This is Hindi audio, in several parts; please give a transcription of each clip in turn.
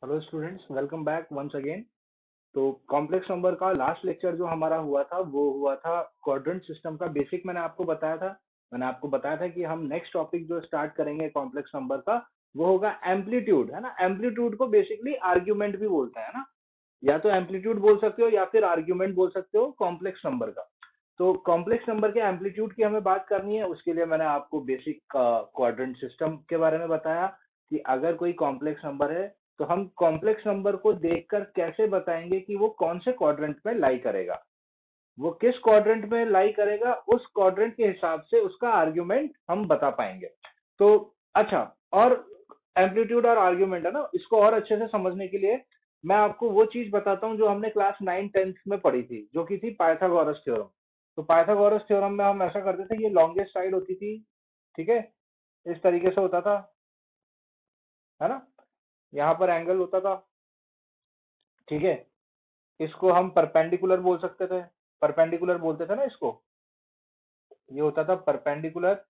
Hello students, welcome back once again. तो कॉम्प्लेक्स नंबर का लास्ट लेक्चर जो हमारा हुआ था वो हुआ था क्वाड्रेंट सिस्टम का बेसिक। मैंने आपको बताया था कि हम नेक्स्ट टॉपिक जो स्टार्ट करेंगे कॉम्प्लेक्स नंबर का वो होगा एम्पलीट्यूड, है ना। एम्पलीट्यूड को बेसिकली आर्ग्यूमेंट भी बोलते हैं ना, या तो एम्पलीट्यूड बोल सकते हो या फिर आर्ग्यूमेंट बोल सकते हो कॉम्प्लेक्स नंबर का। तो कॉम्प्लेक्स नंबर के एम्पलीट्यूड की हमें बात करनी है, उसके लिए मैंने आपको बेसिक क्वाड्रेंट सिस्टम के बारे में बताया कि अगर कोई कॉम्प्लेक्स नंबर है तो हम कॉम्प्लेक्स नंबर को देखकर कैसे बताएंगे कि वो कौन से क्वाड्रेंट में लाई करेगा, वो किस क्वाड्रेंट में लाई करेगा, उस क्वाड्रेंट के हिसाब से उसका आर्ग्यूमेंट हम बता पाएंगे। तो अच्छा, और एम्पलीट्यूड और आर्ग्यूमेंट है ना, इसको और अच्छे से समझने के लिए मैं आपको वो चीज बताता हूँ जो हमने क्लास 9 10th में पढ़ी थी, जो कि थी पाइथागोरस थ्योरम। तो पाइथागोरस थ्योरम में हम ऐसा करते थे, ये लॉन्गेस्ट साइड होती थी, ठीक है, इस तरीके से होता था, है ना। यहाँ पर एंगल होता था, ठीक है। इसको हम परपेंडिकुलर बोल सकते थे, परपेंडिकुलर बोलते थे ना इसको। ये होता था परपेंडिकुलर,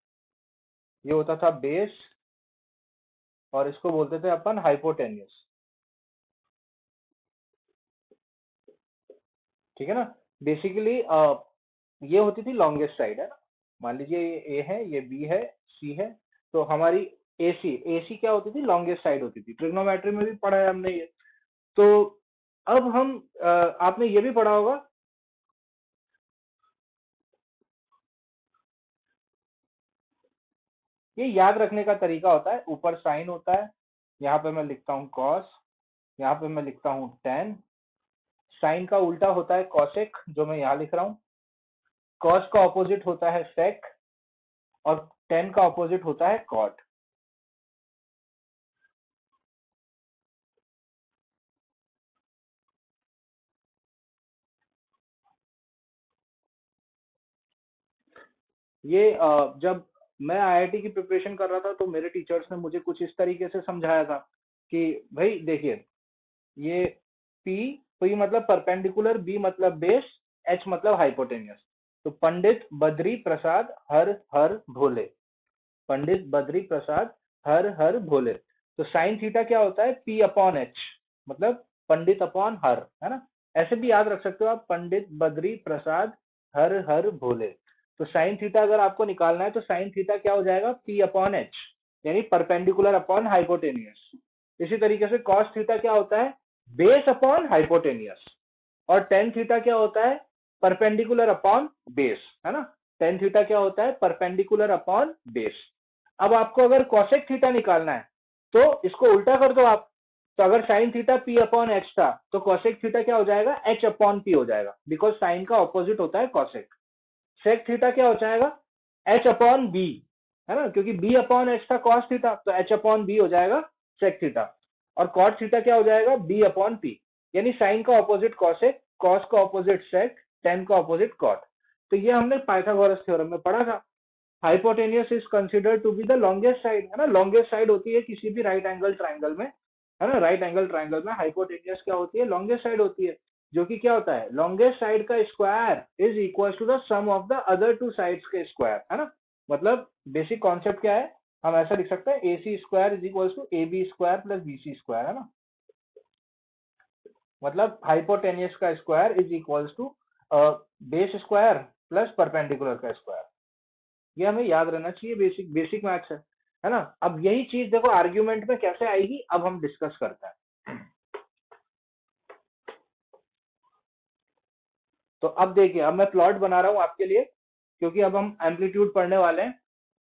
ये होता था बेस, और इसको बोलते थे अपन हाइपोटेन्यूस, ठीक है ना। बेसिकली ये होती थी लॉन्गेस्ट साइड, है ना। मान लीजिए ये ए है, ये बी है, सी है, तो हमारी एसी एसी क्या होती थी, लॉन्गेस्ट साइड होती थी। ट्रिग्नोमेट्री में भी पढ़ा है हमने ये। तो अब हम आपने ये भी पढ़ा होगा, ये याद रखने का तरीका होता है, ऊपर साइन होता है, यहाँ पे मैं लिखता हूँ कॉस, यहाँ पे मैं लिखता हूँ टेन। साइन का उल्टा होता है कॉसेक, जो मैं यहाँ लिख रहा हूँ। कॉस का ऑपोजिट होता है सेक, और टेन का ऑपोजिट होता है कॉट। ये जब मैं आईआईटी की प्रिपरेशन कर रहा था तो मेरे टीचर्स ने मुझे कुछ इस तरीके से समझाया था कि भाई देखिए, ये पी, पी मतलब परपेंडिकुलर, बी मतलब बेस, एच मतलब हाइपोटेन्यूस। तो पंडित बद्री प्रसाद हर हर भोले, पंडित बद्री प्रसाद हर हर भोले। तो साइन थीटा क्या होता है, पी अपॉन एच, मतलब पंडित अपॉन हर, है ना। ऐसे भी याद रख सकते हो आप, पंडित बद्री प्रसाद हर हर भोले। तो साइन थीटा अगर आपको निकालना है तो साइन थीटा क्या हो जाएगा, पी अपॉन एच, यानी परपेंडिकुलर अपॉन हाइपोटेनियस। इसी तरीके से कॉस थीटा क्या होता है, बेस अपॉन हाइपोटेनियस। और टेन थीटा क्या होता है, परपेंडिकुलर अपॉन बेस, है ना। टेन थीटा क्या होता है, परपेंडिकुलर अपॉन बेस। अब आपको अगर कॉसेक थीटा निकालना है तो इसको उल्टा कर दो आप। तो अगर sine theta P upon H था तो कॉसेक थीटा क्या हो जाएगा, एच अपॉन पी हो जाएगा, बिकॉज साइन का ऑपोजिट होता है कॉसेक। सेक थीटा क्या हो जाएगा, एच अपॉन बी, है ना, क्योंकि बी अपॉन एच था कॉस थीटा, तो एच अपॉन बी हो जाएगा सेक थीटा। और कॉट थीटा क्या हो जाएगा, बी अपॉन पी, यानी साइन का ऑपोजिट कॉसेक, कॉस का ऑपोजिट सेक, टेन का ऑपोजिट कॉट। तो ये हमने पाइथागोरस थ्योरम में पढ़ा था। Hypotenuse is considered to be the longest side, है ना। लॉन्गेस्ट साइड होती है किसी भी राइट एंगल ट्राइंगल में, है ना। राइट एंगल ट्राइंगल में हाइपोटेनियस क्या होती है, लॉन्गेस्ट साइड होती है। जो कि क्या होता है, लॉन्गेस्ट साइड का square is equal to the sum of the other two sides के स्क्वायर, है ना। मतलब बेसिक कॉन्सेप्ट क्या है, हम ऐसा लिख सकते हैं, A C square is equal to A B square plus B C square, है ना। मतलब हाइपोटेनियस का square is equal to base square plus perpendicular का स्क्वायर। ये हमें याद रहना चाहिए, बेसिक बेसिक मैथ्स है ना। अब यही चीज देखो आर्ग्यूमेंट में कैसे आएगी, अब हम डिस्कस करते हैं। तो अब देखिए, अब मैं प्लॉट बना रहा हूं आपके लिए, क्योंकि अब हम एम्पलीट्यूड पढ़ने वाले हैं।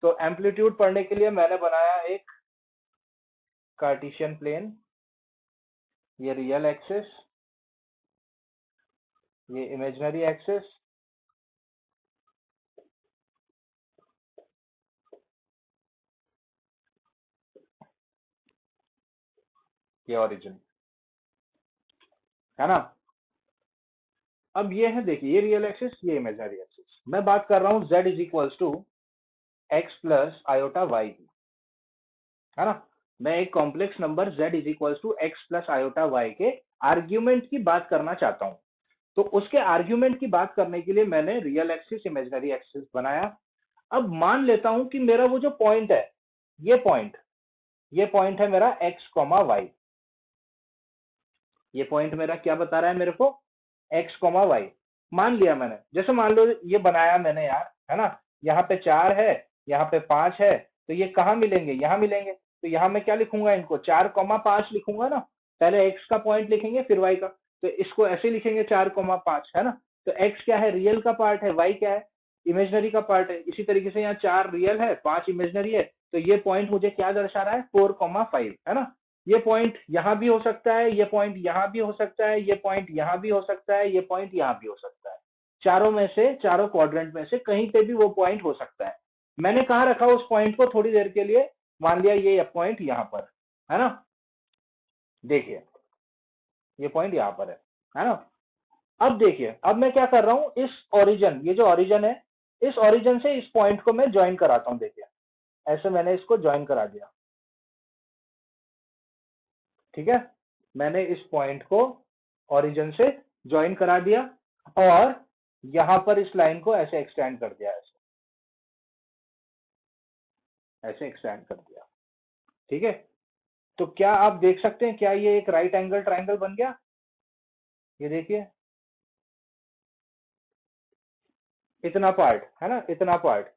तो एम्पलीट्यूड पढ़ने के लिए मैंने बनाया एक कार्टेशियन प्लेन, ये रियल एक्सिस, ये इमेजिनरी एक्सिस, ये ओरिजिन, है ना। अब ये है, देखिए, ये रियल एक्सिस, ये इमेजिनरी एक्सिस। मैं बात कर रहा हूँ z is equals to x plus iota Y की, है ना। मैं एक complex number z is equal to x plus iota Y के आर्ग्यूमेंट की बात करना चाहता हूं। तो उसके आर्ग्यूमेंट की बात करने के लिए मैंने रियल एक्सिस इमेजिनरी एक्सिस बनाया। अब मान लेता हूं कि मेरा वो जो पॉइंट है, ये पॉइंट, ये पॉइंट है मेरा एक्स कॉमा वाई, ये पॉइंट मेरा क्या बता रहा है मेरे को, एक्स कॉमा वाई। मान लिया मैंने, जैसे मान लो ये बनाया मैंने यार, है ना, यहाँ पे 4 है, यहाँ पे 5 है, तो ये कहाँ मिलेंगे, यहाँ मिलेंगे। तो यहाँ मैं क्या लिखूंगा, इनको 4,5 लिखूंगा ना, पहले एक्स का पॉइंट लिखेंगे फिर वाई का। तो इसको ऐसे लिखेंगे 4,5, है ना। तो एक्स क्या है, रियल का पार्ट है, वाई क्या है, इमेजनरी का पार्ट है। इसी तरीके से यहाँ 4 रियल है, 5 इमेजनरी है, तो ये पॉइंट मुझे क्या दर्शा रहा है, 4,5, है ना। ये पॉइंट यहाँ भी हो सकता है, ये पॉइंट यहाँ भी हो सकता है, ये पॉइंट यहाँ भी हो सकता है, ये पॉइंट यहाँ भी हो सकता है। चारों में से, चारों क्वाड्रेंट में से कहीं पे भी वो पॉइंट हो सकता है। मैंने कहाँ रखा उस पॉइंट को, थोड़ी देर के लिए मान लिया ये पॉइंट यहाँ पर है ना। देखिए ये पॉइंट यहाँ पर है ना। अब देखिए, अब मैं क्या कर रहा हूँ, इस ओरिजिन, ये जो ओरिजिन है, इस ओरिजिन से इस पॉइंट को मैं ज्वाइन कराता हूँ। देखिए ऐसे मैंने इसको ज्वाइन करा दिया, ठीक है। मैंने इस पॉइंट को ओरिजिन से ज्वाइन करा दिया और यहां पर इस लाइन को ऐसे एक्सटेंड कर दिया, ऐसे एक्सटेंड कर दिया, ठीक है। तो क्या आप देख सकते हैं, क्या ये एक राइट एंगल ट्राइंगल बन गया, ये देखिए इतना पार्ट है ना, इतना पार्ट।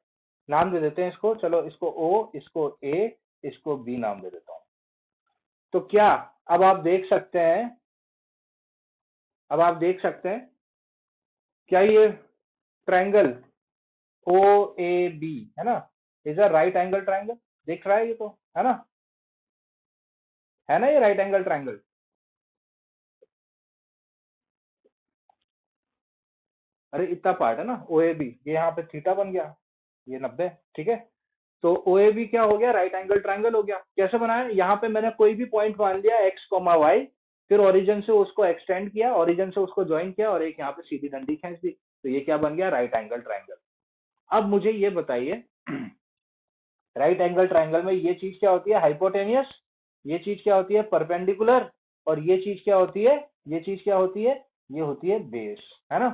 नाम दे देते हैं इसको, चलो इसको ओ, इसको ए, इसको बी नाम दे देता हूं। तो क्या अब आप देख सकते हैं, अब आप देख सकते हैं क्या ये ट्राइंगल ओ ए बी है ना, is a right angle triangle, दिख रहा है ये तो, है ना ये राइट एंगल ट्राइंगल। अरे इतना पार्ट है ना ओ ए बी, ये यहाँ पे थीटा बन गया, ये 90, ठीक है। तो ओ ए बी क्या हो गया, राइट एंगल ट्राइंगल हो गया। कैसे बनाया, यहाँ पे मैंने कोई भी पॉइंट मान लिया एक्स कॉमा वाई, फिर ओरिजिन से उसको एक्सटेंड किया, ओरिजिन से उसको ज्वाइन किया और एक यहाँ पे सीधी डंडी खींच दी, तो ये क्या बन गया, राइट एंगल ट्राइंगल। अब मुझे ये बताइए राइट एंगल ट्राइंगल में ये चीज क्या होती है, हाइपोटेनियस, ये चीज क्या होती है, परपेंडिकुलर, और ये चीज क्या होती है, ये चीज क्या होती है, ये होती है बेस, है ना,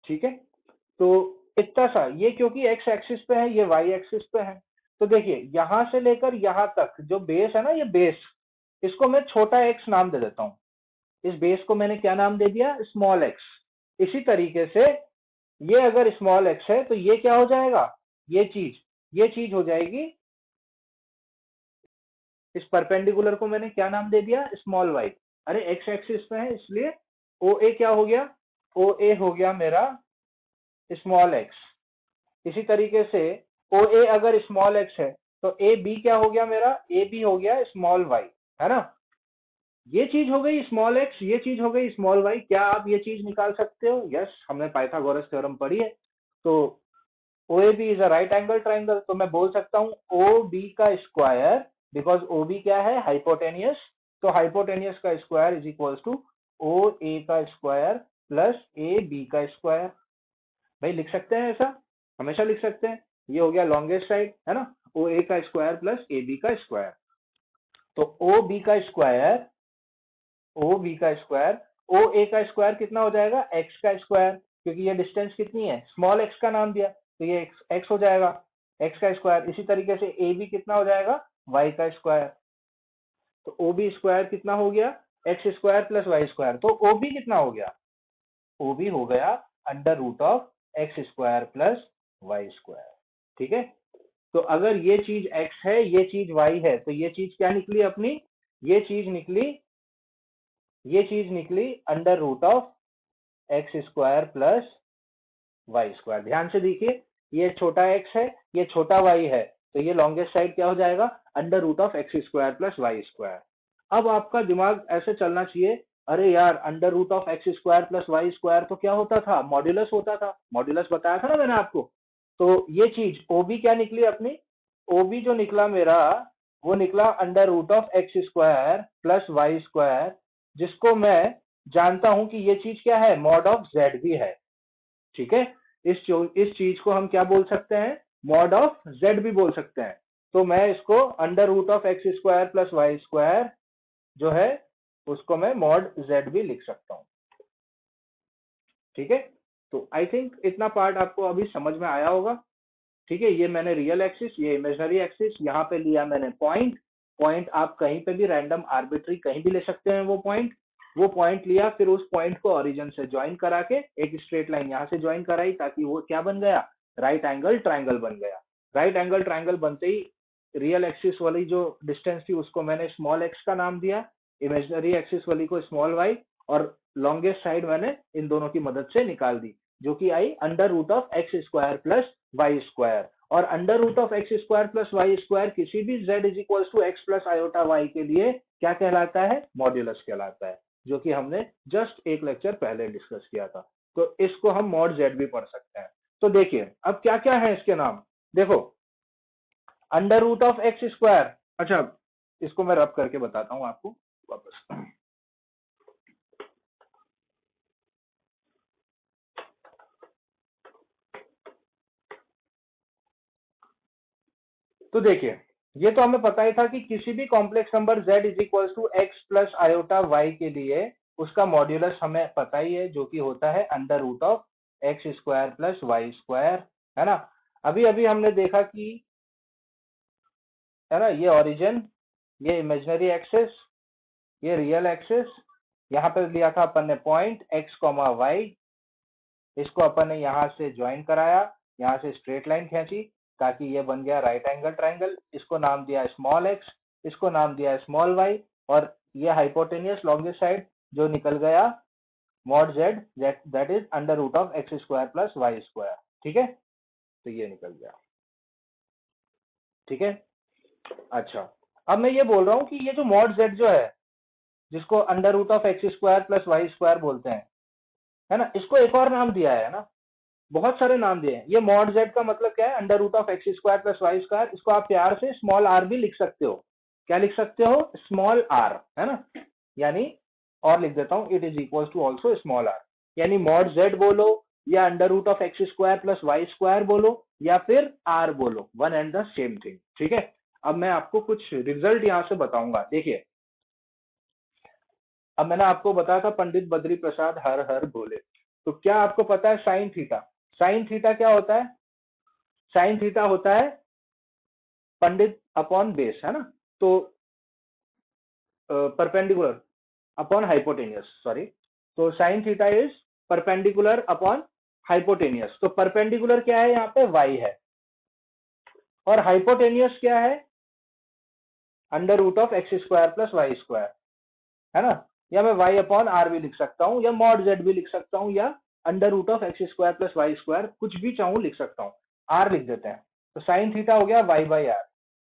ठीक है। तो इतना सा, ये क्योंकि एक्स एक्सिस पे है, ये वाई एक्सिस पे है। तो देखिए यहां से लेकर यहां तक जो बेस है ना, ये बेस, इसको मैं छोटा एक्स नाम दे देता हूं। इस बेस को मैंने क्या नाम दे दिया, स्मॉल एक्स। इसी तरीके से ये अगर स्मॉल एक्स है तो ये क्या हो जाएगा, ये चीज हो जाएगी, इस परपेंडिकुलर को मैंने क्या नाम दे दिया, स्मॉल वाई। अरे एक्स एक्सिस पे है इसलिए ओ ए क्या हो गया, ओ ए हो गया मेरा स्मॉल एक्स। इसी तरीके से ओ ए अगर स्मॉल एक्स है तो ए बी क्या हो गया मेरा, ए बी हो गया स्मॉल वाई, है ना। ये चीज हो गई स्मॉल एक्स, ये चीज हो गई स्मॉल वाई। क्या आप ये चीज निकाल सकते हो, यस, हमने पाइथागोरस थ्योरम पढ़ी है। तो O A B is a right angle triangle, तो मैं बोल सकता हूँ ओ बी का स्क्वायर, बिकॉज ओ बी क्या है, हाइपोटेनियस, तो हाइपोटेनियस का square is equals to O A का स्क्वायर प्लस ए बी का स्क्वायर। भाई लिख सकते हैं ऐसा, हमेशा लिख सकते हैं। ये हो गया लॉन्गेस्ट साइड, है ना, ओ ए का स्क्वायर प्लस ए बी का स्क्वायर। तो ओ बी का स्क्वायर, ओ बी का स्क्वायर, ओ ए का स्क्वायर कितना हो जाएगा, एक्स का स्क्वायर, क्योंकि ये डिस्टेंस कितनी है, स्मॉल एक्स का नाम दिया, तो ये एक्स हो जाएगा, एक्स का स्क्वायर। इसी तरीके से ए बी कितना हो जाएगा, वाई का स्क्वायर। तो ओ बी स्क्वायर कितना हो गया, X square plus Y square. तो ओ बी कितना हो गया, ओ बी हो गया under root of x square plus Y square, ठीक है। तो अगर ये चीज x है, ये चीज y है, तो ये चीज क्या निकली अपनी, ये चीज निकली, ये चीज निकली under root of x square plus Y square. ध्यान से देखिए, ये छोटा x है, ये छोटा y है, तो ये लॉन्गेस्ट साइड क्या हो जाएगा, under root of x square plus Y square. अब आपका दिमाग ऐसे चलना चाहिए, अरे यार under root of x square plus Y square तो क्या होता था, मॉड्यूलस होता था, मॉड्यूलस बताया था ना मैंने आपको। तो ये चीज ओबी क्या निकली अपनी, ओबी जो निकला मेरा, वो निकला under root of x square plus Y square, जिसको मैं जानता हूं कि ये चीज क्या है, मॉड ऑफ जेड भी है, ठीक है। इस चीज को हम क्या बोल सकते हैं, मॉड ऑफ जेड भी बोल सकते हैं। तो मैं इसको under root of x square plus Y square जो है, उसको मैं मॉड जेड भी लिख सकता हूँ, ठीक है। तो आई थिंक इतना पार्ट आपको अभी समझ में आया होगा, ठीक है। ये मैंने रियल एक्सिस, ये इमेजनरी एक्सिस, यहाँ पे लिया मैंने पॉइंट। पॉइंट आप कहीं पे भी रैंडम आर्बिट्री कहीं भी ले सकते हैं वो पॉइंट, वो पॉइंट लिया, फिर उस पॉइंट को ओरिजिन से ज्वाइन करा के एक स्ट्रेट लाइन यहाँ से ज्वाइन कराई, ताकि वो क्या बन गया, राइट एंगल ट्राइंगल बन गया। राइट एंगल ट्राइंगल बनते ही रियल एक्सिस वाली जो डिस्टेंस थी उसको मैंने स्मॉल एक्स का नाम दिया, इमेजिनरी एक्सिस वाली को स्मॉल वाई, और लॉन्गेस्ट साइड मैंने इन दोनों की मदद से निकाल दी, जो कि आई under root of x square plus Y square. और under root of x square plus Y square किसी भी z is equal to x plus iota Y के लिए क्या कहलाता है, मॉड्यूलस कहलाता है, जो कि हमने जस्ट एक लेक्चर पहले डिस्कस किया था। तो इसको हम मॉड z भी पढ़ सकते हैं। तो देखिए अब क्या क्या है इसके नाम, देखो under root of x square, अच्छा इसको मैं रब करके बताता हूं आपको वापस। तो देखिए ये तो हमें पता ही था कि किसी भी complex number z is equal to x plus iota Y के लिए उसका मॉड्यूलस हमें पता ही है, जो कि होता है under root of x square plus Y square, है ना। अभी अभी हमने देखा कि, है ना, ये ओरिजिन, ये इमेजिनरी एक्सिस, ये रियल एक्सिस, यहाँ पे लिया था अपन ने पॉइंट एक्स कॉमा वाई, इसको अपन ने यहाँ से ज्वाइन कराया, यहाँ से स्ट्रेट लाइन खींची, ताकि ये बन गया राइट एंगल ट्राइंगल, इसको नाम दिया स्मॉल एक्स, इसको नाम दिया स्मॉल वाई, और ये हाइपोटेनियस लॉन्गेस्ट साइड जो निकल गया mod z, that is under root of x square plus Y square, ठीक है, तो ये निकल गया, ठीक है। अच्छा अब मैं ये बोल रहा हूँ कि ये जो मॉड जेड जो है, जिसको under root of x square plus Y square बोलते हैं, है ना, इसको एक और नाम दिया है ना, बहुत सारे नाम दिए हैं। ये मॉड जेड का मतलब क्या है, under root of x square plus Y square, इसको आप प्यार से स्मॉल आर भी लिख सकते हो। क्या लिख सकते हो, स्मॉल आर, है ना, यानी और लिख देता हूं, it is equal to also small r, यानी मॉड जेड बोलो या under root of x square plus Y square बोलो या फिर आर बोलो, one and the same thing, ठीक है। अब मैं आपको कुछ रिजल्ट यहां से बताऊंगा, देखिए अब मैंने आपको बताया था पंडित बद्री प्रसाद हर हर बोले, तो क्या आपको पता है साइन थीटा, साइन थीटा क्या होता है, साइन थीटा होता है पंडित अपॉन बेस, है ना, तो परपेंडिकुलर अपॉन हाइपोटेनियस, सॉरी, तो sine theta is perpendicular upon hypotenuse, तो परपेंडिकुलर क्या है, यहाँ पे y है, और हाइपोटेनियस क्या है, under root of x square plus Y square, है ना, या मैं y अपॉन आर भी लिख सकता हूँ, या मॉड z भी लिख सकता हूँ, या under root of x square plus Y square, कुछ भी चाहूँ लिख सकता हूँ, r लिख देते हैं, तो साइन थीटा हो गया y बाई आर।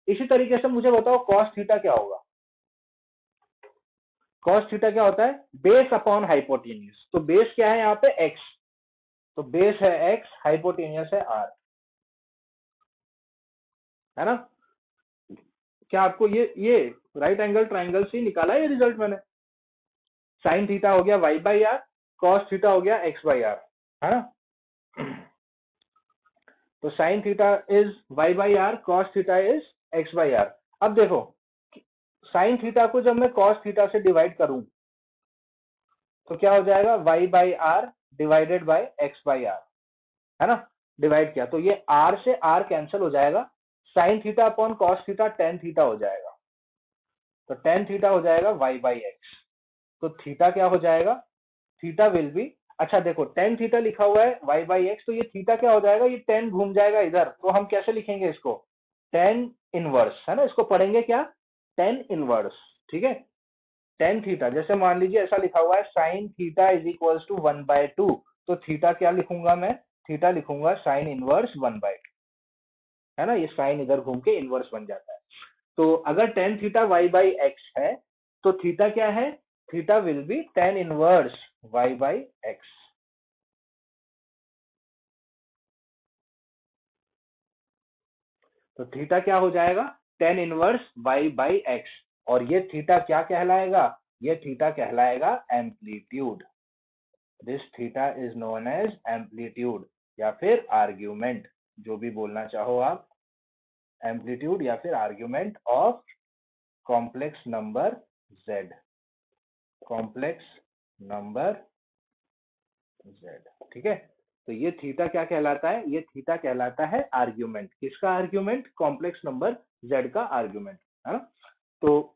इसी तरीके से मुझे बताओ कॉस थीटा क्या होगा, कॉस थीटा क्या होता है, बेस अपॉन हाइपोटेनियस, तो बेस क्या है यहाँ पे x, तो बेस है x, हाइपोटेनियस है r, है ना। क्या आपको ये राइट एंगल ट्राइंगल से निकाला ये रिजल्ट मैंने, साइन थीटा हो गया y by r, cos theta हो गया x बाई आर, है ना। तो sine theta is y by r, cos theta is x by r. अब देखो साइन थीटा को जब मैं कॉस थीटा से डिवाइड करूं तो क्या हो जाएगा, y by r divided by x by r, है ना, डिवाइड किया तो ये r से r कैंसिल हो जाएगा, sine theta upon cos theta tan theta हो जाएगा, तो टेन थीटा हो जाएगा y बाई एक्स, तो थीटा क्या हो जाएगा, थीटा विल बी, अच्छा देखो टेन थीटा लिखा हुआ है y बाई एक्स, तो ये थीटा क्या हो जाएगा, ये टेन घूम जाएगा इधर, तो हम कैसे लिखेंगे इसको, टेन इनवर्स, है ना, इसको पढ़ेंगे क्या, टेन इनवर्स, ठीक है। टेन थीटा जैसे मान लीजिए ऐसा लिखा हुआ है sine theta is equal to one by two, तो थीटा क्या लिखूंगा मैं, थीटा लिखूंगा sine inverse one by two, है ना, ये साइन इधर घूम के इनवर्स बन जाता है। तो अगर tan theta y by x है तो थीटा क्या है, theta will be tan inverse y by x, तो थीटा क्या हो जाएगा, tan inverse y by x, और ये थीटा क्या कहलाएगा, ये थीटा कहलाएगा amplitude, this theta is known as amplitude या फिर आर्ग्यूमेंट, जो भी बोलना चाहो आप, एम्पलीट्यूड या फिर argument of complex number z, complex number z, ठीक है। तो ये थीटा क्या कहलाता है, ये थीटा कहलाता है आर्ग्यूमेंट, किसका आर्ग्यूमेंट, कॉम्प्लेक्स नंबर z का आर्ग्यूमेंट, है ना। तो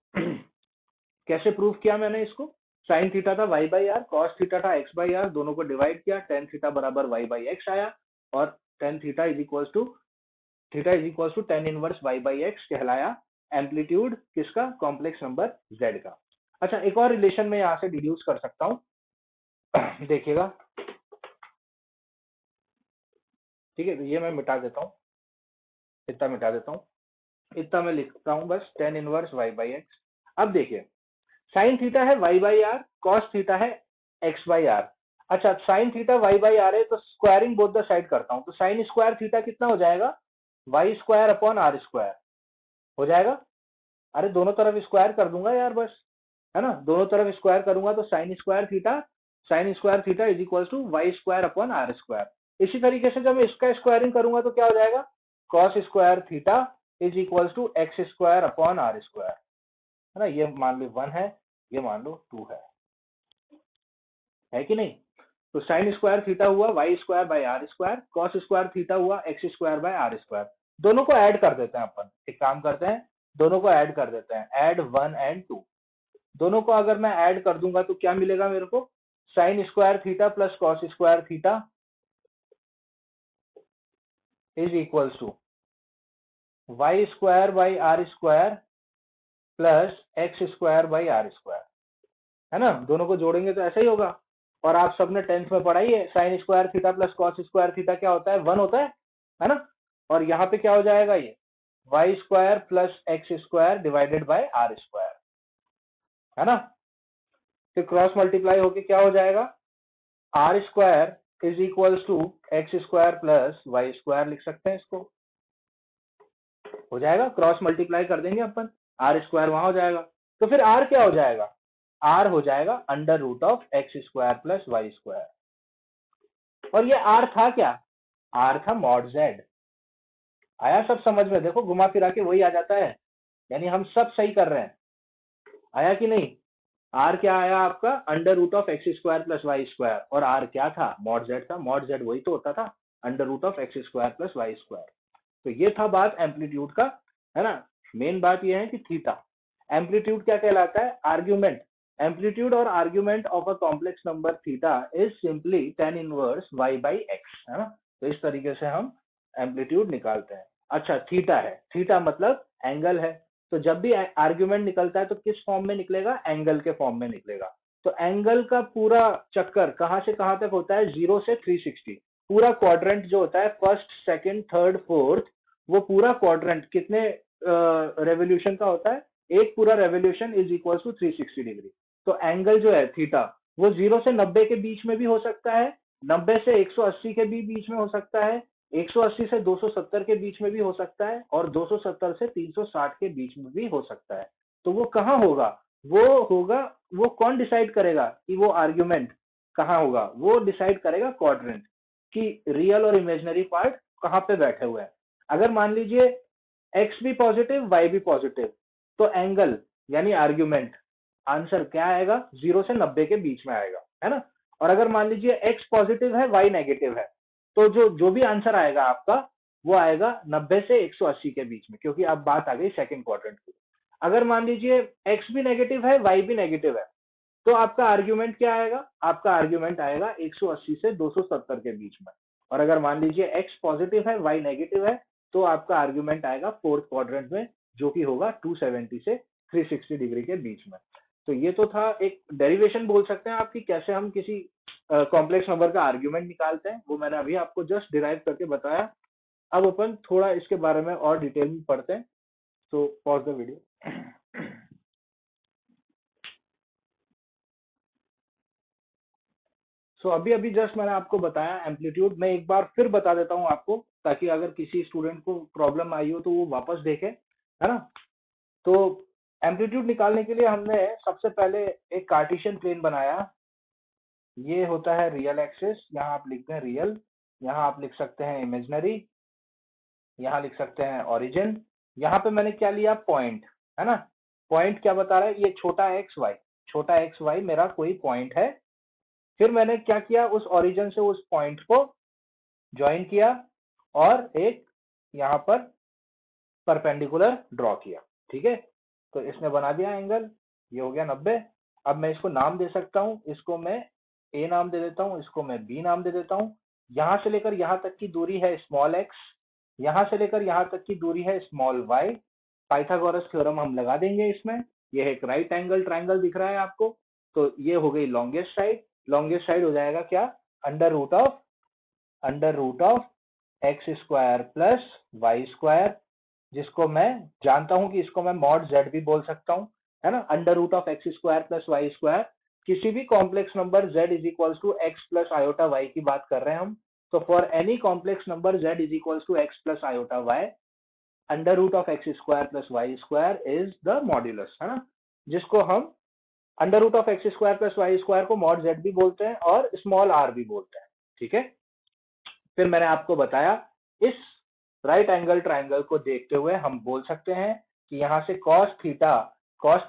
कैसे प्रूव किया मैंने इसको, साइन थीटा था y by r, cos theta था एक्स बाई आर, दोनों को डिवाइड किया, टेन थीटा बराबर वाई बाई एक्स आया, और tan theta is equal to tan inverse y by x कहलाया एम्पलीट्यूड किसका, कॉम्प्लेक्स नंबर जेड का। अच्छा, एक और रिलेशन में यहाँ से डिड्यूस कर सकता हूँ, देखिएगा, ठीक है, तो ये मैं मिटा देता हूँ, इतना मिटा देता हूँ, इतना मैं लिखता हूँ बस, tan inverse y by x. अब देखिए, साइन थीटा है y by r, cos theta है एक्स बाई आर। अच्छा, sine theta y by r है, तो स्क्वायरिंग बोथ द साइड करता हूँ, तो साइन स्क्वायर थीटा कितना हो जाएगा, y square upon r square हो जाएगा। अरे दोनों तरफ स्क्वायर कर दूंगा यार बस, है ना, दोनों तरफ स्क्वायर करूंगा तो sine square theta is equal to y square upon r square. इसी तरीके से जब मैं इसका स्क्वायरिंग करूंगा तो क्या हो जाएगा, cos square theta is equal to x square upon r square, है ना, ये मान लो 1 है, ये मान लो 2 है कि नहीं। तो साइन स्क्वायर थीटा हुआ Y square by are square, cos square theta हुआ X square by are square. दोनों को ऐड कर देते हैं अपन, एक काम करते हैं, दोनों को ऐड कर देते हैं, ऐड 1 एंड 2। दोनों को अगर मैं ऐड कर दूंगा तो क्या मिलेगा मेरे को, sine square theta plus cos square theta is equal to y square by r square plus x square by r square, है ना, दोनों को जोड़ेंगे तो ऐसा ही होगा। और आप सबने टेंथ में पढ़ाई है, sign square theta plus cos square theta क्या होता है, 1 होता है ना। और यहाँ पे क्या हो जाएगा, ये y square plus x square divided by are square, है ना। फिर क्रॉस मल्टीप्लाई होके क्या हो जाएगा, r square is equal to x square plus Y square लिख सकते हैं इसको, हो जाएगा, क्रॉस मल्टीप्लाई कर देंगे अपन, आर स्क्वायर वहां हो जाएगा। तो फिर आर क्या हो जाएगा, आर हो जाएगा under root of x square plus Y square. और ये आर था क्या, आर था मॉड जेड। आया सब समझ में, देखो घुमा फिरा के वही आ जाता है, यानी हम सब सही कर रहे हैं, आया कि नहीं। आर क्या आया आपका, under root of x square plus Y square, और आर क्या था, मॉड जेड था, मॉड जेड वही तो होता था, under root of x square plus Y square. तो ये था बात एम्पलीट्यूड का, है ना। मेन बात ये है कि थीटा, एम्पलीट्यूड क्या कहलाता है, आर्ग्यूमेंट, एम्पलीट्यूड और argument of a complex number theta is simply tan inverse y by x, है ना। तो इस तरीके से हम एम्पलीट्यूड निकालते हैं। अच्छा, थीटा है, थीटा मतलब एंगल है, तो जब भी आर्ग्यूमेंट निकलता है तो किस फॉर्म में निकलेगा, एंगल के फॉर्म में निकलेगा। तो एंगल का पूरा चक्कर कहां से कहां तक होता है, 0 से 360, पूरा क्वाड्रेंट जो होता है, फर्स्ट सेकंड थर्ड फोर्थ, वो पूरा क्वाड्रेंट कितने रेवोल्यूशन का होता है, एक पूरा revolution is equal to 360 degree. तो एंगल जो है थीटा, वो 0 से 90 के बीच में भी हो सकता है, 90 से 180 के भी बीच में हो सकता है, 180 से 270 के बीच में भी हो सकता है, और 270 से 360 के बीच में भी हो सकता है। तो वो कहाँ होगा, वो होगा, वो कौन डिसाइड करेगा कि वो आर्ग्यूमेंट कहाँ होगा, वो डिसाइड करेगा क्वाड्रेंट, कि रियल और इमेजिनरी पार्ट कहाँ पे बैठे हुए हैं। अगर मान लीजिए एक्स भी पॉजिटिव वाई भी पॉजिटिव, तो एंगल यानी आर्ग्यूमेंट, आंसर क्या आएगा, 0 से 90 के बीच में आएगा, है ना। और अगर मान लीजिए एक्स पॉजिटिव है वाई नेगेटिव है, तो जो जो भी आंसर आएगा आपका, वो आएगा 90 से 180 के बीच में, क्योंकि अब बात आ गई सेकंड क्वाड्रेंट की। अगर मान लीजिए एक्स भी नेगेटिव है वाई भी नेगेटिव है, तो आपका आर्ग्यूमेंट क्या आएगा, आपका आर्ग्यूमेंट आएगा 180 से 270 के बीच में। और अगर मान लीजिए एक्स पॉजिटिव है वाई नेगेटिव है, तो आपका आर्ग्यूमेंट आएगा फोर्थ क्वाड्रेंट में, जो कि होगा 270 से 360 डिग्री के बीच में। तो ये तो था एक डेरिवेशन बोल सकते हैं आपकी, कैसे हम किसी कॉम्प्लेक्स नंबर का आर्ग्यूमेंट निकालते हैं, वो मैंने अभी आपको जस्ट डिराइव करके बताया। अब अपन थोड़ा इसके बारे में और डिटेल में पढ़ते हैं, तो पॉज द वीडियो। सो अभी अभी जस्ट मैंने आपको बताया एम्पलीट्यूड, मैं एक बार फिर बता देता हूँ आपको, ताकि अगर किसी स्टूडेंट को प्रॉब्लम आई हो तो वो वापस देखे, है ना। तो एम्पलीट्यूड निकालने के लिए हमने सबसे पहले एक कार्टेशियन प्लेन बनाया, ये होता है रियल एक्सिस, यहाँ आप लिखते हैं रियल, यहाँ आप लिख सकते हैं इमेजिनरी, यहाँ लिख सकते हैं ओरिजिन। यहाँ पे मैंने क्या लिया, पॉइंट, है ना। पॉइंट क्या बता रहा है, ये छोटा एक्स वाई मेरा कोई पॉइंट है। फिर मैंने क्या किया, उस ओरिजिन से उस पॉइंट को ज्वाइन किया, और एक यहाँ पर परपेंडिकुलर ड्रॉ किया, ठीक है। तो इसने बना दिया एंगल, ये हो गया 90। अब मैं इसको नाम दे सकता हूँ, इसको मैं ए नाम दे देता हूँ, इसको मैं बी नाम दे देता हूँ। यहाँ से लेकर यहाँ तक की दूरी है स्मॉल एक्स, यहाँ से लेकर यहाँ तक की दूरी है स्मॉल वाई। पाइथागोरस थ्योरम हम लगा देंगे इसमें। यह एक राइट एंगल ट्राइंगल दिख रहा है आपको, तो ये हो गई लॉन्गेस्ट साइड। लॉन्गेस्ट साइड हो जाएगा क्या, under root of x square plus Y square, जिसको मैं जानता हूं कि इसको मैं मॉड जेड भी बोल सकता हूं, है ना। Under root of x square plus Y square, किसी भी complex number z is equals to x plus iota Y की बात कर रहे हैं हम। तो for any complex number z is equals to x plus iota y, under root of x square plus Y square is the modulus, है ना, जिसको हम under root of x square plus Y square को मॉड जेड भी बोलते हैं और स्मॉल आर भी बोलते हैं, ठीक है। फिर मैंने आपको बताया, इस राइट एंगल ट्राइंगल को देखते हुए हम बोल सकते हैं कि यहाँ से कॉस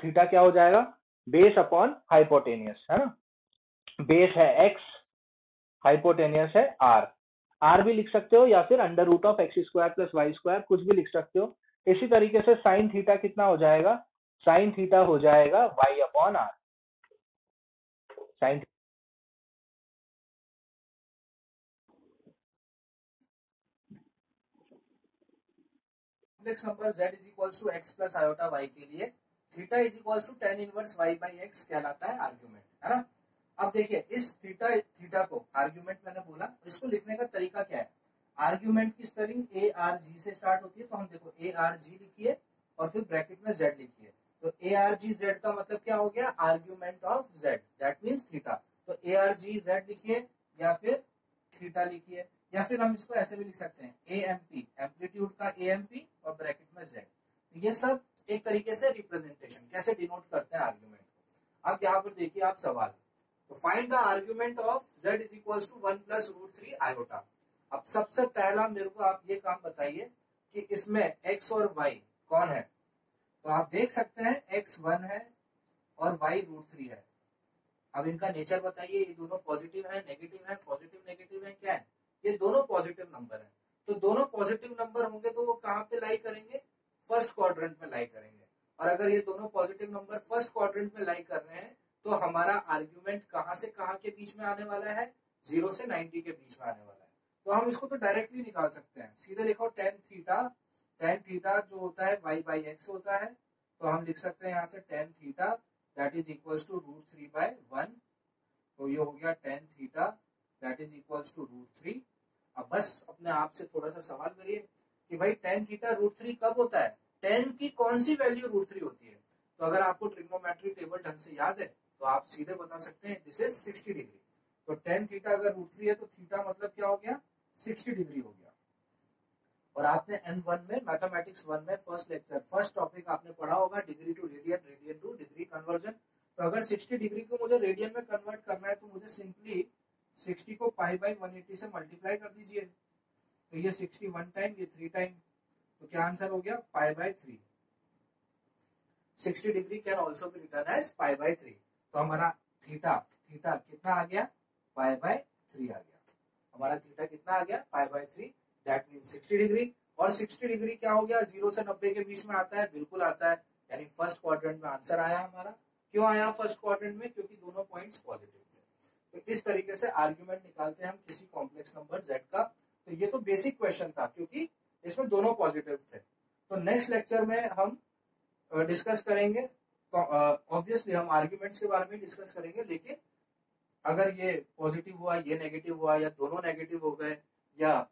थीटा क्या हो जाएगा, बेस अपॉन हाइपोटेनियस, है ना। बेस है एक्स, हाइपोटेनियस है आर भी लिख सकते हो, या फिर under root of x square plus Y square कुछ भी लिख सकते हो। इसी तरीके से साइन थीटा कितना हो जाएगा, साइन थीटा हो जाएगा y upon r. Sine complex number z is equals to x plus iota y के लिए theta is equals to tan inverse y by x कहलाता है आर्गुमेंट, है ना। अब देखिए इस थीटा को आर्गुमेंट मैंने बोला, तो इसको लिखने का तरीका क्या है। आर्गुमेंट की स्पेलिंग ए आर जी से स्टार्ट होती है, तो हम देखो ए आर जी लिखिए और फिर ब्रैकेट में z लिखिए। तो ए आर जी जेड का मतलब क्या हो गया, argument of z, that means theta. तो ए आर जी जेड लिखिए या फिर थीटा लिखिए, या फिर हम इसको ऐसे भी लिख सकते हैं ए एम पी, एम्पलीट्यूड का ए एम पी और ब्रैकेट में जेड। तो ये सब एक तरीके से रिप्रेजेंटेशन कैसे डिनोट करते हैं आर्गुमेंट को। अब यहाँ पर देखिए आप सवाल, तो find the argument of z is equals to 1 plus root 3 iota. अब सबसे पहला मेरे को आप ये काम बताइए कि इसमें x और y कौन है। तो आप देख सकते हैं x 1 है और y रूट 3 है। अब इनका नेचर बताइए, ये दोनों पॉजिटिव है, नेगेटिव है, पॉजिटिव नेगेटिव है, क्या है, ये दोनों पॉजिटिव नंबर है। तो दोनों पॉजिटिव नंबर होंगे तो वो कहाँ पे लाई करेंगे, फर्स्ट क्वाड्रेंट में लाई करेंगे। और अगर ये दोनों पॉजिटिव नंबर फर्स्ट क्वाड्रेंट में लाई कर रहे हैं, तो हमारा आर्ग्यूमेंट कहाँ से कहाँ के बीच में आने वाला है, 0 से 90 के बीच में आने वाला है। तो हम इसको तो डायरेक्टली निकाल सकते हैं, सीधे लिखो टेन थीटा जो होता है y बाई एक्स होता है, तो हम लिख सकते हैं यहाँ से tan theta that is equals to root 3 by 1। तो ये हो गया tan theta that is equals to root 3। अब बस अपने आप से थोड़ा सा सवाल करिए कि भाई टेन थीटा रूट 3 कब होता है, टेन की कौन सी वैल्यू रूट 3 होती है। तो अगर आपको ट्रिग्नोमेट्री टेबल ढंग से याद है तो आप सीधे बता सकते हैं दिस इज 60 डिग्री। तो टेन थीटा अगर रूट 3 है तो थीटा मतलब क्या हो गया, 60 डिग्री हो गया। और आपने N1 में मैथमेटिक्स 1 में फर्स्ट लेक्चर फर्स्ट टॉपिक आपने पढ़ा होगा degree to radian, radian to degree conversion. तो अगर 60 डिग्री को मुझे रेडियन में कन्वर्ट करना है तो मुझे सिंपली 60 को पाई बाई 180 से मल्टीप्लाई कर दीजिए। तो ये 60 वन टाइम, ये 3 टाइम, तो क्या आंसर हो गया, pi by 3। 60 degree can also be written as pi by 3। तो हमारा थीटा कितना आ गया, पाई बाई 3 आ गया। हमारा थीटा कितना आ गया, pi by 3, that means 60 degree. और 60 डिग्री क्या हो गया, 0 से 90 के बीच में आता है, बिल्कुल आता है, यानी फर्स्ट क्वाड्रेंट में आंसर आया हमारा। क्यों आया फर्स्ट क्वाड्रेंट में, क्योंकि दोनों पॉइंट्स पॉजिटिव थे। तो इस तरीके से आर्ग्यूमेंट निकालते हैं हम किसी कॉम्प्लेक्स नंबर z का। तो ये तो बेसिक क्वेश्चन था क्योंकि इसमें दोनों पॉजिटिव थे। तो नेक्स्ट लेक्चर में हम डिस्कस करेंगे, ऑब्वियसली हम आर्ग्यूमेंट्स के बारे में डिस्कस करेंगे, लेकिन अगर ये पॉजिटिव हुआ, ये नेगेटिव हुआ, या दोनों नेगेटिव हो गए, या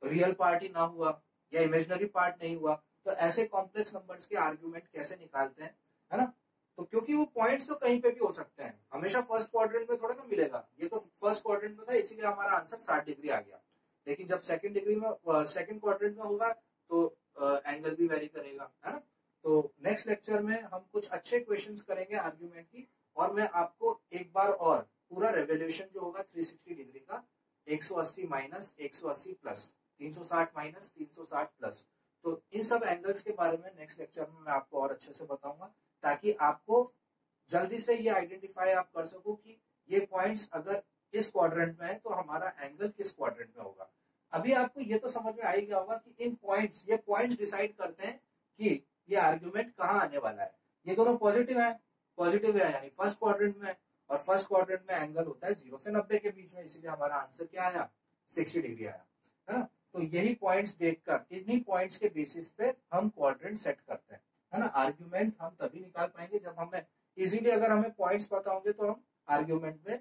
रियल पार्ट ही ना हुआ, या इमेजिनरी पार्ट नहीं हुआ, तो ऐसे कॉम्प्लेक्स नंबर्स के आर्ग्यूमेंट कैसे निकालते हैं, है ना। तो क्योंकि वो पॉइंट्स तो कहीं पे भी हो सकते हैं, हमेशा फर्स्ट क्वाड्रेंट में थोड़ा ना मिलेगा। ये तो फर्स्ट क्वाड्रेंट में था इसीलिए हमारा आंसर 60 डिग्री आ गया, लेकिन जब सेकंड डिग्री में सेकंड क्वाड्रेंट में होगा तो एंगल भी वेरी करेगा, है ना। तो नेक्स्ट लेक्चर में हम कुछ अच्छे क्वेश्चंस करेंगे आर्ग्यूमेंट की, और मैं आपको एक बार और पूरा रेवोल्यूशन जो होगा 360 डिग्री का, 180 माइनस 180 प्लस 360 माइनस 360 प्लस, तो इन सब एंगल्स के बारे में नेक्स्ट लेक्चर में मैं आपको और अच्छे से बताऊंगा, ताकि आपको जल्दी से ये आइडेंटिफाई आप कर सको कि ये पॉइंट्स अगर इस क्वाड्रेंट में है तो हमारा एंगल किस क्वाड्रेंट में होगा। अभी आपको ये तो समझ में आ ही गया होगा कि इन पॉइंट्स, ये पॉइंट्स डिसाइड करते हैं कि ये आर्ग्यूमेंट कहाँ आने वाला है। ये दोनों पॉजिटिव है पॉजिटिव है यानी फर्स्ट क्वाड्रेंट में, और फर्स्ट क्वाड्रेंट में एंगल होता है 0 से 90 के बीच में, इसीलिए हमारा आंसर क्या आया 60 डिग्री आया, है ना। तो यही पॉइंट्स देखकर, इन्हीं पॉइंट्स के बेसिस पे हम क्वाड्रेंट सेट करते हैं, है ना। आर्ग्यूमेंट हम तभी निकाल पाएंगे जब हमें इजीली, अगर हमें पॉइंट्स पता होंगे तो हम आर्ग्यूमेंट में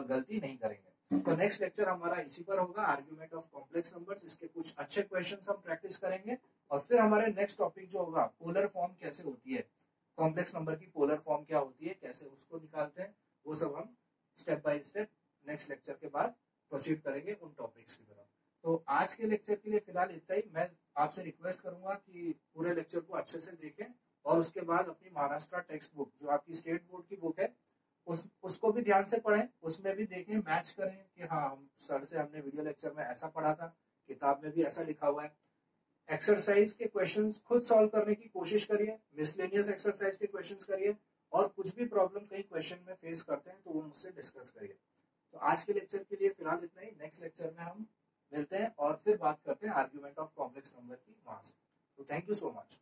गलती नहीं करेंगे। तो नेक्स्ट लेक्चर हमारा इसी पर होगा, आर्ग्यूमेंट ऑफ कॉम्प्लेक्स नंबर्स। इसके कुछ अच्छे क्वेश्चंस हम प्रैक्टिस करेंगे, और फिर हमारे नेक्स्ट टॉपिक जो होगा, पोलर फॉर्म कैसे होती है, कॉम्प्लेक्स नंबर की पोलर फॉर्म क्या होती है, कैसे उसको निकालते हैं, वो सब हम step by step next lecture के बाद प्रोसीड करेंगे उन टॉपिक्स की तरफ। तो आज के लेक्चर के लिए फिलहाल इतना ही। मैं आपसे रिक्वेस्ट करूंगा कि पूरे लेक्चर को अच्छे से देखें, और उसके बाद अपनी महाराष्ट्र टेक्स्ट बुक जो आपकी स्टेट बोर्ड की बुक है उसको भी ध्यान से पढ़ें, उसमें भी देखें, मैच करें कि हाँ हम सर से हमने वीडियो लेक्चर में ऐसा पढ़ा था, किताब में भी ऐसा लिखा हुआ है। एक्सरसाइज के क्वेश्चंस खुद सॉल्व करने की कोशिश करिए, मिसलेनियस एक्सरसाइज के क्वेश्चंस करिए, और कुछ भी प्रॉब्लम कहीं क्वेश्चन में फेस करते हैं तो वो मुझसे डिस्कस करिए। तो आज के लेक्चर के लिए फिलहाल इतना ही। नेक्स्ट लेक्चर में हम मिलते हैं और फिर बात करते हैं आर्ग्यूमेंट ऑफ कॉम्प्लेक्स नंबर की वहां से। तो थैंक यू सो मच।